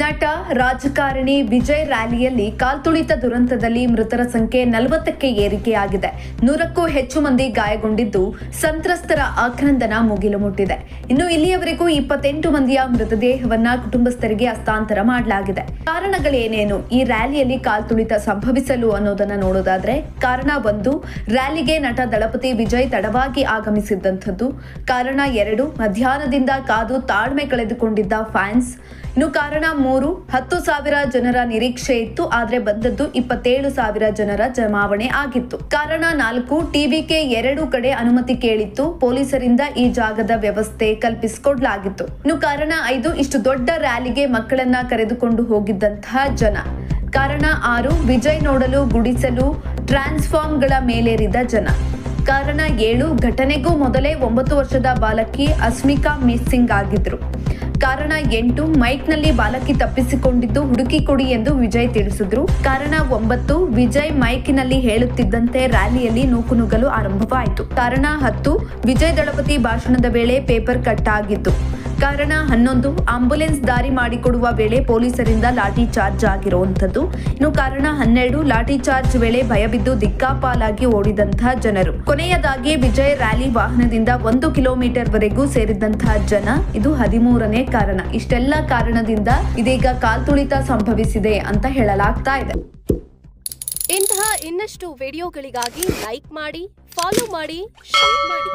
ನಟ ರಾಜಕಾರಣಿ ವಿಜಯ್ ರ್ಯಾಲಿಯಲ್ಲಿ ಕಾಲ್ತುಳಿತ ದುರಂತದಲ್ಲಿ ಮೃತರ ಸಂಖ್ಯೆ 40ಕ್ಕೆ ಏರಿಕೆಯಾಗಿದೆ. 100ಕ್ಕೂ ಹೆಚ್ಚು ಮಂದಿ ಗಾಯಗೊಂಡಿದ್ದು ಸಂತ್ರಸ್ತರ ಆಕ್ರಂದನ ಮುಗಿಲು ಮುಟ್ಟಿದೆ. ಇನ್ನು ಇಲ್ಲಿಯವರೆಗೂ 28 ಮಂದಿಯ ಮೃತದೇಹವನ್ನ ಕುಟುಂಬಸ್ಥರಿಗೆ ಹಸ್ತಾಂತರ ಮಾಡಲಾಗಿದೆ. ಕಾರಣಗಳೇನೇನು ಈ ರ್ಯಾಲಿಯಲ್ಲಿ ಕಾಲ್ತುಳಿತ ಸಂಭವಿಸಲು ಅನ್ನೋದನ್ನ ನೋಡೋದಾದ್ರೆ, ಕಾರಣ 1, ರ್ಯಾಲಿಗೆ ನಟ ದಳಪತಿ ವಿಜಯ್ ತಡವಾಗಿ ಆಗಮಿಸಿದ್ದಂಥದ್ದು. ಕಾರಣ 2, ಮಧ್ಯಾಹ್ನದಿಂದ ಕಾದು ತಾಳ್ಮೆ ಕಳೆದುಕೊಂಡಿದ್ದ ಫ್ಯಾನ್ಸ್. ಇನ್ನು ಕಾರಣ 3, 10,000 ಜನರ ನಿರೀಕ್ಷೆ ಇತ್ತು, ಆದ್ರೆ ಬಂದದ್ದು 27,000 ಜನರ ಜಮಾವಣೆ ಆಗಿತ್ತು. ಕಾರಣ 4, ಟಿವಿಕೆ 2 ಕಡೆ ಅನುಮತಿ ಕೇಳಿತ್ತು, ಪೊಲೀಸರಿಂದ ಈ ಜಾಗದ ವ್ಯವಸ್ಥೆ ಕಲ್ಪಿಸಿಕೊಡ್ಲಾಗಿತ್ತು. ಇನ್ನು ಕಾರಣ 5, ಇಷ್ಟು ದೊಡ್ಡ ರ್ಯಾಲಿಗೆ ಮಕ್ಕಳನ್ನ ಕರೆದುಕೊಂಡು ಹೋಗಿದ್ದಂತಹ ಜನ. ಕಾರಣ 6, ವಿಜಯ್ ನೋಡಲು ಗುಡಿಸಲು ಟ್ರಾನ್ಸ್ಫಾರ್ಮ್ಗಳ ಮೇಲೇರಿದ ಜನ. ಕಾರಣ 7, ಘಟನೆಗೂ ಮೊದಲೇ 9 ವರ್ಷದ ಬಾಲಕಿ ಅಸ್ಮಿಕಾ ಮಿಸ್ಸಿಂಗ್ ಆಗಿದ್ರು. ಕಾರಣ 8, ಮೈಕ್ನಲ್ಲಿ ಬಾಲಕಿ ತಪ್ಪಿಸಿಕೊಂಡಿದ್ದು ಹುಡುಕಿ ಕೊಡಿ ಎಂದು ವಿಜಯ್ ತಿಳಿಸಿದ್ರು. ಕಾರಣ 9, ವಿಜಯ್ ಮೈಕ್ನಲ್ಲಿ ಹೇಳುತ್ತಿದ್ದಂತೆ ರ್ಯಾಲಿಯಲ್ಲಿ ನೂಕುನುಗ್ಗಲು ಆರಂಭವಾಯಿತು. ಕಾರಣ 10, ವಿಜಯ್ ದಳಪತಿ ಭಾಷಣದ ವೇಳೆ ಪೇಪರ್ ಕಟ್ ಆಗಿದ್ದು. ಕಾರಣ 11, ಆಂಬ್ಯುಲೆನ್ಸ್ ದಾರಿ ಮಾಡಿಕೊಡುವ ವೇಳೆ ಪೊಲೀಸರಿಂದ ಲಾಠಿ ಚಾರ್ಜ್ ಆಗಿರುವಂತದ್ದು. ಇನ್ನು ಕಾರಣ 12, ಲಾಠಿ ಚಾರ್ಜ್ ವೇಳೆ ಭಯಬಿದ್ದು ದಿಕ್ಕಾಪಾಲಾಗಿ ಓಡಿದಂತಹ ಜನರು. ಕೊನೆಯದಾಗಿ ವಿಜಯ್ ರ್ಯಾಲಿ ವಾಹನದಿಂದ 1 ಕಿಲೋಮೀಟರ್ ವರೆಗೂ ಸೇರಿದಂತಹ ಜನ. ಇದು 13ನೇ ಕಾರಣ. ಇಷ್ಟೆಲ್ಲ ಕಾರಣದಿಂದ ಇದೀಗ ಕಾಲ್ತುಳಿತ ಸಂಭವಿಸಿದೆ ಅಂತ ಹೇಳಲಾಗ್ತಾ ಇದೆ. ಇಂತಹ ಇನ್ನಷ್ಟು ವಿಡಿಯೋಗಳಿಗಾಗಿ ಲೈಕ್ ಮಾಡಿ, ಫಾಲೋ ಮಾಡಿ, ಶೇರ್ ಮಾಡಿ.